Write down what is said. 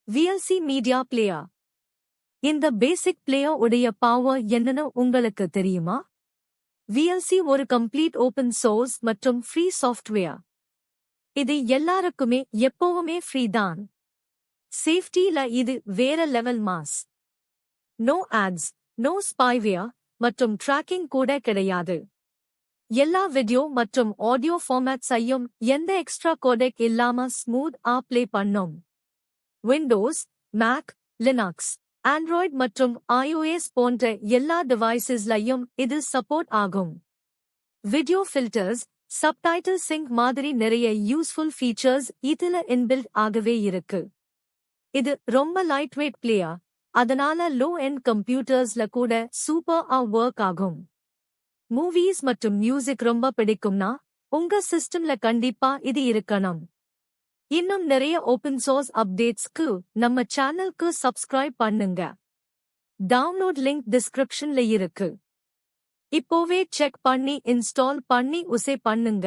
VLC media player. இந்த பேசிக் player உடைய power என்னன்னு உங்களுக்கு தெரியுமா? VLC ஒரு கம்ப்ளீட் ஓபன் சோர்ஸ் மற்றும் ஃப்ரீ சாஃப்ட்வேர். இது எல்லாருக்குமே எப்பவுமே ஃப்ரீ தான். சேஃப்டில இது வேற level mass. No ads, no spyware மற்றும் ட்ராக்கிங் கூட கிடையாது. எல்லா வீடியோ மற்றும் ஆடியோ ஃபார்மேட்ஸையும் எந்த எக்ஸ்ட்ரா கோடெக் இல்லாம ஸ்மூத் ப்ளே பண்ணும். விண்டோஸ், மேக், லினக்ஸ், ஆண்ட்ராய்ட் மற்றும் iOS போன்ற எல்லா டிவைசஸ்லையும் இது சப்போர்ட் ஆகும். வீடியோ ஃபில்டர்ஸ், சப்டைட்டில் சிங்க் மாதிரி நிறைய யூஸ்ஃபுல் ஃபீச்சர்ஸ் இதுல இன்பில்ட் ஆகவே இருக்கு. இது ரொம்ப லைட் வெயிட் பிளேயர், அதனால லோ எண்ட் கம்ப்யூட்டர்ஸ்ல கூட சூப்பர் ஒர்க் ஆகும். மூவிஸ் மற்றும் மியூசிக் ரொம்ப பிடிக்கும்னா உங்க சிஸ்டம்ல கண்டிப்பா இது இருக்கணும். இன்னும் நிறைய ஓபன் சோர்ஸ் அப்டேட்ஸ்க்கு நம்ம சேனலுக்கு சப்ஸ்கிரைப் பண்ணுங்க. டவுன்லோட் லிங்க் டிஸ்கிரிப்ஷன்ல இருக்கு. இப்போவே செக் பண்ணி இன்ஸ்டால் பண்ணி உசே பண்ணுங்க.